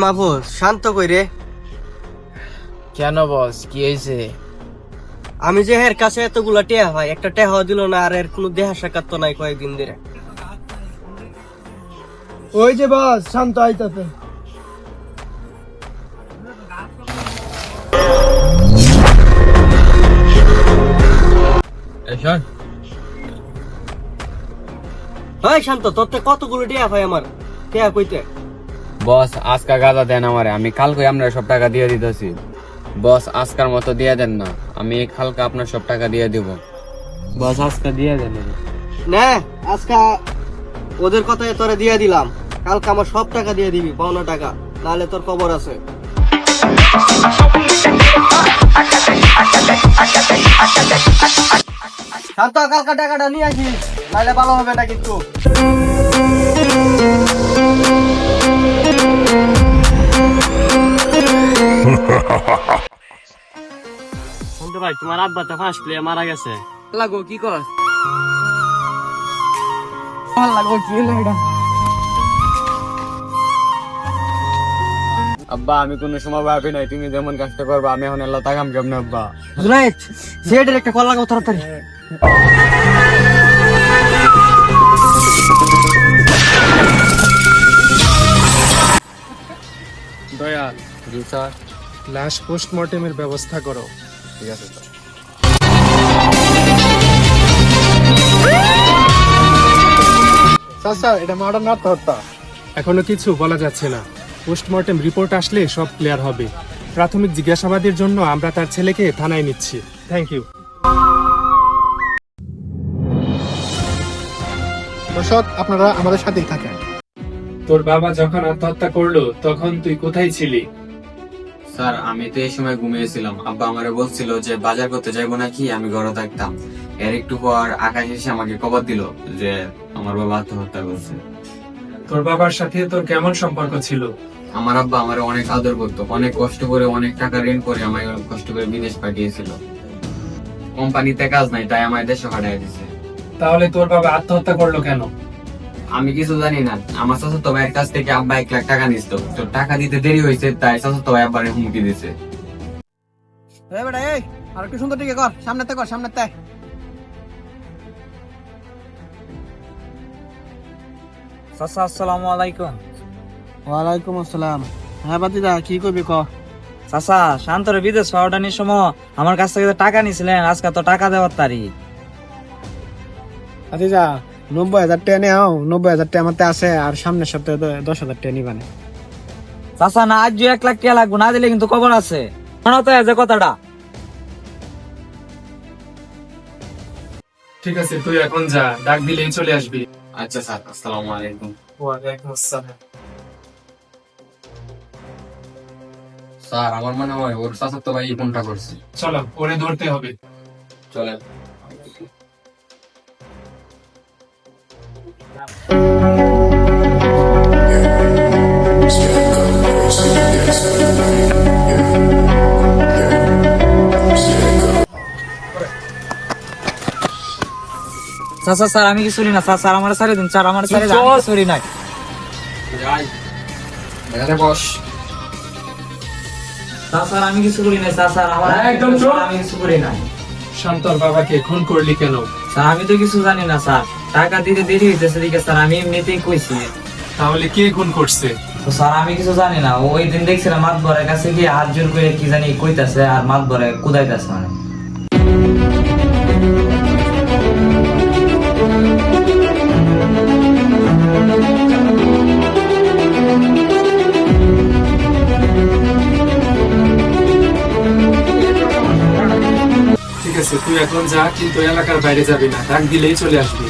মাহফুজ শান্ত কই রে। কেন বস, কি হয়েছে? আমি যে এর কাছে এতগুলা টেহা হয়, একটা টেহাও দিল না, আর এর কোনো দেহা সাক্ষাৎ তো নাই কয়েকদিন ধরে। ওই যে বস শান্ত আইতাছে। হয় শান্ত, তোর তো কতগুলো টেহা হয় আমার টেহা কইতে। বস আজকা গাদা দেন আমারে, আমি কালকে আপনার সব টাকা দিয়ে দিতেছি। বস আজকার মতো দিয়ে দেন না, আমি কালকে আপনার সব টাকা দিয়ে দিব। বস আজকা দিয়ে দেন। না আজকা ওদের কথায় তোরে দিয়ে দিলাম, কালকে আমার সব টাকা দিয়ে দিবি, পাওনা টাকা, নাহলে তোর খবর আছে। শান্ত, কালকে টাকাটা নিয়ে আসিস, নাহলে ভালো হবে না কিন্তু। শান্ত ভাই, তোমার আব্বা তো ফার্স্ট প্লেয়ার মারা গেছে। লাগো কি কর? আব্বা আমি কোনো সময় ভাবি নাই তুমি যেমন কাজটা করবা, আমি এখন আল্লাহ তাকাম কেমন আব্বা। জুনাইদ, সিলেটের একটা কল লাগাও তাড়াতাড়ি। দয়া, জি স্যার। লাশ পোস্টমর্টেমের ব্যবস্থা করো। ঠিক আছে স্যার। স্যার এটা মার্ডার না তো হত্যা? এখনো কিছু বলা যাচ্ছে না, পোস্টমর্টেম রিপোর্ট আসলে সব ক্লিয়ার হবে। প্রাথমিক জিজ্ঞাসাবাদের জন্য আমরা তার ছেলেকে থানায় নিচ্ছি। Thank you. দর্শক, আপনারা আমাদের সাথেই থাকেন। তোর বাবা যখন আত্মহত্যা করলো তখন তুই কোথায় ছিলি? স্যার আমি তো এই সময় ঘুমিয়েছিলাম, আব্বা আমারে বলছিল যে বাজার করতে যাইবো নাকি, আমি ঘরে থাকতাম। এর একটু পর আকাশ এসে আমাকে খবর দিল যে আমার বাবা আত্মহত্যা করছে। তোর বাবার সাথে তোর কেমন সম্পর্ক ছিল? আমার আব্বা আমার অনেক আদর করতো, অনেক কষ্ট করে অনেক টাকা ঋণ করে আমায় অনেক কষ্ট করে বিদেশ পাঠিয়েছিল। কোম্পানিতে কাজ নাই তাই আমায় দেশে পাঠিয়ে দিছে। তাহলে তোর বাবা আত্মহত্যা করলো কেন? আমি কিছু জানি না, আমার চাচাতো ভাইয়ের কাছ থেকে আব্বা 1 লাখ টাকা নিছিল, তো টাকা দিতে দেরি হয়েছে তাই চাচাতো ভাই আব্বারে হুমকি দিছে। আর একটু সুন্দর দিকে কর, সামনেতে কর, সামনেতে। চাচা আসসালামু আলাইকুম। ওয়ালাইকুম আসসালাম। হ্যাঁ বাতিদা, কি করবি ক? চাচা শান্তরে বিদেশ পাঠানোর সময় আমার কাছ থেকে যে টাকা নিছিলেন, আজকে তো টাকা দেওয়ার তারিখ। আচ্ছা 90,000 টাকা নেও, 90,000 টাকা আমাতে আছে, আর সামনের সপ্তাহে 10,000 টাকা নিবানে। চাচা না আজ 1 লাখ টাকা লাগবে, না দিলে কিন্তু খবর আছে। শোনো তো যে কথাটা। ঠিক আছে, তুই এখন যা, ডাক দিলেই চলে আসবি। আচ্ছা স্যার, আসসালামু আলাইকুম। ওয়ালাইকুম আসসালাম। স্যার আমার মনে হয় ওর চাচাতো ভাই ফোনটা করছে। চলো, ওরে ধরতে হবে। চলেন। চাচা স্যার আমি কিছু না, স্যার আমার সারি দিন, স্যার আমার সারি দিন, সরি নাই। যাই এখানে বস। স্যার আমি কিছু করি নাই, স্যার আমার একদম চুপ। আমি কিছু করি নাই। শান্তর বাবাকে খুন করলি কেন? স্যার আমি তো কিছু জানি না স্যার, টাকা দিতে দেরি হইতেছে দিকে স্যার, আমি এমনিতেই কইছি। তাহলে কে খুন করছে? তো স্যার আমি কিছু জানি না, ওই দিন দেখছিলাম মাতবরের কাছে গিয়ে হাত জোর করে কি জানি কইতাছে, আর মাতবরে কুদাইতাছে মানে। ঠিক আছে, তুই এখন যা, কিন্তু এলাকার বাইরে যাবি না, ডাক দিলেই চলে আসবি।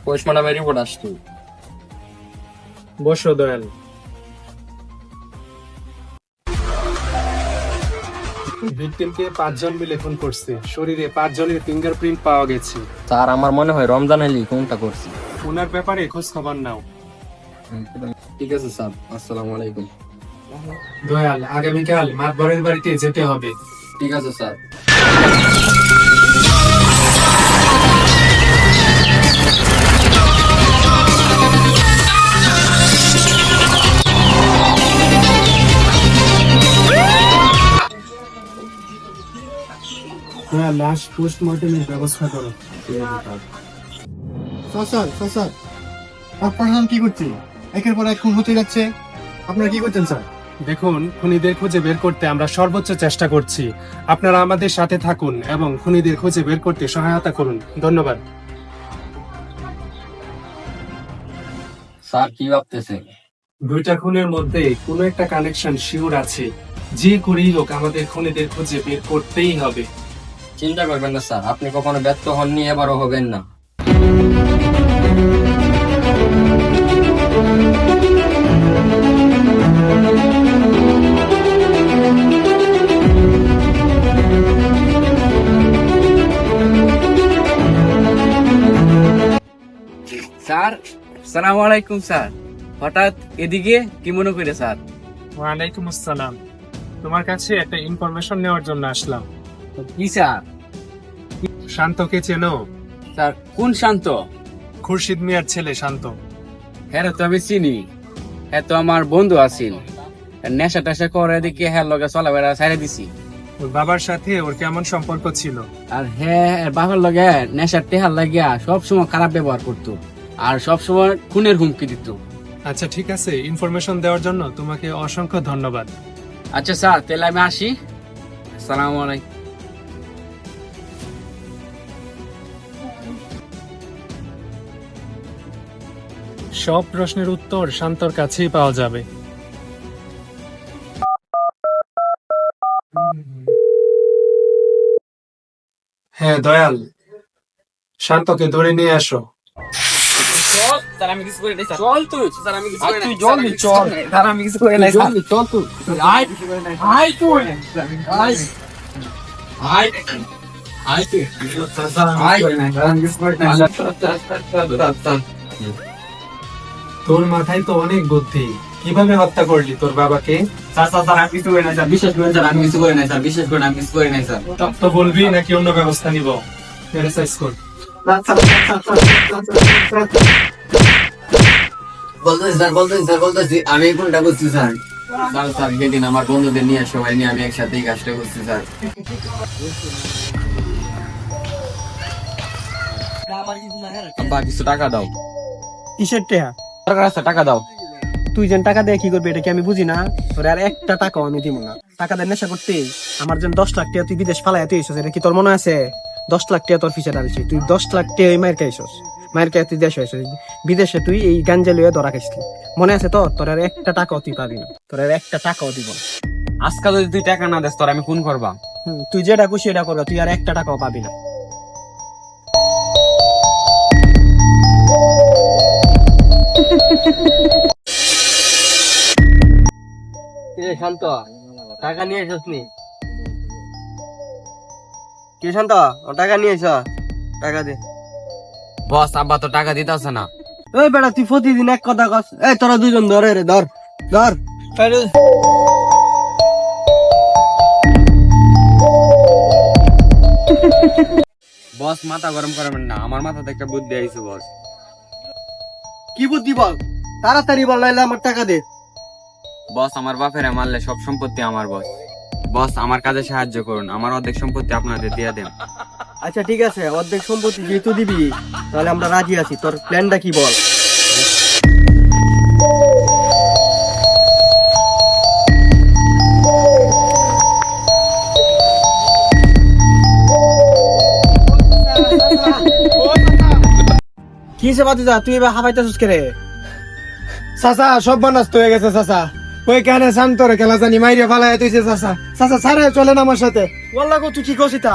পোস্টমর্টমের রিপোর্ট আসছে। বসো দয়াল। ভিকটিমকে 5 জন মিলে খুন করছে, শরীরে 5 জনের ফিঙ্গারপ্রিন্ট পাওয়া গেছে। স্যার আমার মনে হয় রমজান আলী কোনটা করছে। ওনার ব্যাপারে খোঁজ খবর নাও। ঠিক আছে স্যার, আসসালামু আলাইকুম। দয়াল, আগামীকাল মাতবরের বাড়িতে যেতে হবে। ঠিক আছে স্যার। দয়াল, লাশ পোস্টমর্টমের ব্যবস্থা করো। স্যার প্রশাসন কি করছে? একের পর এক খুন হতে যাচ্ছে, আপনারা কি করছেন স্যার? দেখুন, খুনিদের খুঁজে বের করতে আমরা সর্বোচ্চ চেষ্টা করছি। আপনারা আমাদের সাথে থাকুন এবং খুনিদের খুঁজে বের করতে সহায়তা করুন। ধন্যবাদ। স্যার কি ভাবতেছে? দুইটা খুনের মধ্যে কোনো একটা কানেকশন শিওর আছে। যে করেই হোক আমাদের খুনিদের খুঁজে বের করতেই হবে। চিন্তা করবেন না স্যার, আপনি কখনো ব্যর্থ হননি, এবারও হবেন না। স্যার, সালাম আলাইকুম স্যার। হঠাৎ এদিকে কি মনে করে স্যার? ওয়ালাইকুম আসসালাম। তোমার কাছে একটা ইনফরমেশন নেওয়ার জন্য আসলাম। কি স্যার? শান্তকে চেনো? স্যার কোন শান্ত? খুরশিদ মিয়ার ছেলে শান্ত। হ্যাঁ তো আমি চিনি, হ্যাঁ তো আমার বন্ধু আছেন। নেশা টেশা করে দিকে হ্যাঁ লগে চলাফেরা ছাড়ে দিছি। ওর বাবার সাথে ওর কেমন সম্পর্ক ছিল? আর হ্যাঁ এর বাবার লগে নেশার টেহার লাগিয়া সবসময় খারাপ ব্যবহার করতো আর সবসময় খুনের হুমকি দিত। আচ্ছা ঠিক আছে, ইনফরমেশন দেওয়ার জন্য তোমাকে অসংখ্য ধন্যবাদ। আচ্ছা স্যার, তাহলে আমি আসি। আসসালামু আলাইকুম। সব প্রশ্নের উত্তর শান্তর কাছেই পাওয়া যাবে। হ্যাঁ দয়াল, শান্তকে ধরে নিয়ে আসো। স্যার আমি কিছু করে নাই স্যার। চল তুই। স্যার আমি কিছু করে নাই। তুই জলদি চল। স্যার আমি কিছু করে নাই স্যার। জলদি চল তুই। আয় আয় তুই। আয় আয় আয় তুই। তোর মাথায় তো অনেক বুদ্ধি, কিভাবে হত্যা করলি তোর বাবাকে? স্যার আমি কিছু করে নাই স্যার, বিশ্বাস করেন স্যার, আমি কিছু করে নাই স্যার, বিশ্বাস করেন আমি কিছু করে নাই স্যার। সব তো বলবি নাকি অন্য ব্যবস্থা নিব? প্যারাসাইজ কর। বলতেছি আমি কোনটা করছি স্যার। স্যার সেদিন আমার বন্ধুদের নিয়ে সবাই নিয়ে আমি একসাথে এই কাজটা করছি স্যার। আব্বা কিছু টাকা দাও। কিসের টেহা? দরকার আছে, টাকা দাও। তুই যেন টাকা দিয়ে কি করবি এটা কি আমি বুঝি না? তোর আর একটা টাকাও আমি দিব না। টাকা দিয়ে নেশা করতে আমার যেন 10 লাখ টাকা তুই বিদেশ ফালাইয়া তুই এসেছিস, এটা কি তোর মনে আছে? 10 লাখ টাকা তোর ফিসে ডালছি, তুই 10 লাখ টাকা ওই মায়ের খাইছস, মায়ের খাই তুই দেশে এসেছিস, বিদেশে তুই এই গাঞ্জা লইয়া ধরা খাইছিলি। মনে আছে তো? তোর আর একটা টাকাও তুই পাবি না, তোর আর একটা টাকাও দিব না। আজকাল যদি তুই টাকা না দেস তোর আমি খুন করবা। তুই যেটা খুশি এটা করবা, তুই আর একটা টাকাও পাবি না। শান্ত, টাকা নিয়ে এসছ নি? কি শান্ত, টাকা নিয়ে এসছ? টাকা দে। বস আব্বা তো টাকা দিতেছে না। ওই বেটা তুই প্রতিদিন এক কথা কস। এই তোরা দুজন ধরে রে, ধর ধর। বস মাথা গরম করবেন না, আমার মাথাতে একটা বুদ্ধি আইছে বস। কি বুদ্ধি বল, তাড়াতাড়ি বল, নাইলে আমার টাকা দে। বস আমার বাপেরা মারলে সব সম্পত্তি আমার বস। বস আমার কাজে সাহায্য করুন, আমার অর্ধেক সম্পত্তি আপনাদের দিয়ে দেন। আচ্ছা ঠিক আছে, অর্ধেক সম্পত্তি যেহেতু দিবি তাহলে আমরা রাজি আছি। তোর প্ল্যানটা কি বল? কি সে বাতিজা, তুই এবার হাবাইতেছিস কে রে? চাচা সব বানাস্ত হয়ে গেছে চাচা। ওই কানে শান্তরে খেলা জানি মাইরে ফালায় তুইছে চাচা। চাচা ছাড়ে চলেন আমার সাথে। বললা গো, তুই কি করছিস তা?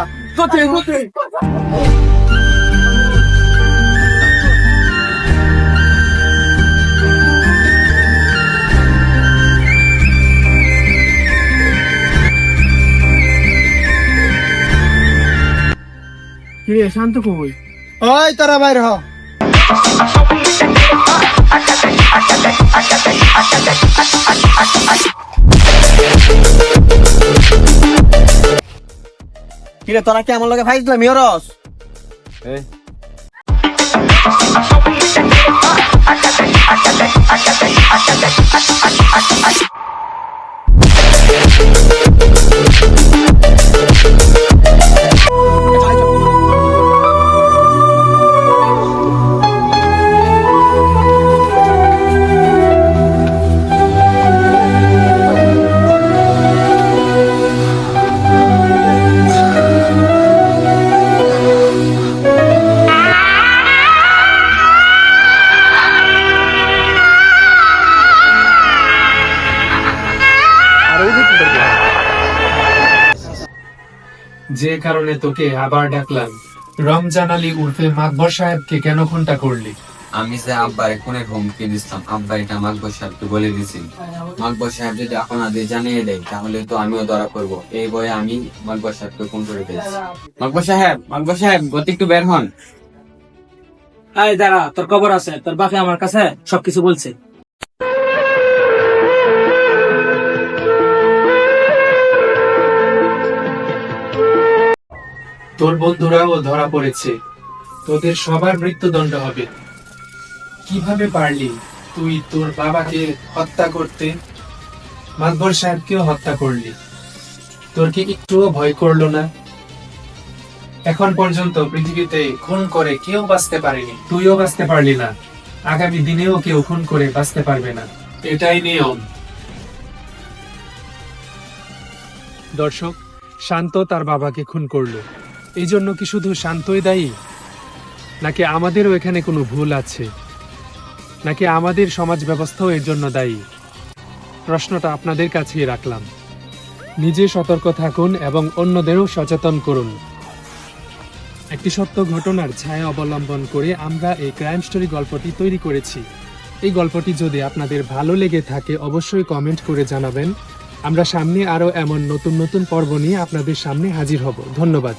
কি রে শান্ত কই? ওই তোরা বাইর হ। কিরে তোরা কি আমার লগে ফাইজ দিলাম ইয়রস? যে কারণে তোকে আবার ডাকলাম, রমজান আলী উর্ফে মাকবর সাহেবকে কেন খুনটা করলি? আমি যে আব্বার খুনের হুমকি দিচ্ছিলাম, আব্বা এটা মাকবর সাহেবকে বলে দিছি। মাকবর সাহেব যদি আপনাদের জানিয়ে দেয় তাহলে তো আমিও ধরা করব। এই ভয়ে আমি মাকবর সাহেবকে খুন করে দিয়েছি। মাকবর সাহেব গতি একটু বের হন। এই দাঁড়া, তোর খবর আছে। তোর বাপে আমার কাছে সবকিছু বলছে। তোর বন্ধুরাও ধরা পড়েছে, তোদের সবার মৃত্যুদণ্ড হবে। কিভাবে পারলি তুই তোর বাবাকে হত্যা করতে? মাকবর সাহেবকেও হত্যা করলি, তোর কি একটুও ভয় করলো না? এখন পর্যন্ত পৃথিবীতে খুন করে কেউ বাঁচতে পারেনি, তুইও বাঁচতে পারলি না, আগামী দিনেও কেউ খুন করে বাঁচতে পারবে না, এটাই নিয়ম। দর্শক, শান্ত তার বাবাকে খুন করলো, এই জন্য কি শুধু শান্তই দায়ী, নাকি আমাদেরও এখানে কোনো ভুল আছে, নাকি আমাদের সমাজ ব্যবস্থাও এর জন্য দায়ী? প্রশ্নটা আপনাদের কাছেই রাখলাম। নিজে সতর্ক থাকুন এবং অন্যদেরও সচেতন করুন। একটি সত্য ঘটনার ছায়া অবলম্বন করে আমরা এই ক্রাইম স্টোরি গল্পটি তৈরি করেছি। এই গল্পটি যদি আপনাদের ভালো লেগে থাকে অবশ্যই কমেন্ট করে জানাবেন। আমরা সামনে আরো এমন নতুন নতুন পর্ব নিয়ে আপনাদের সামনে হাজির হব। ধন্যবাদ।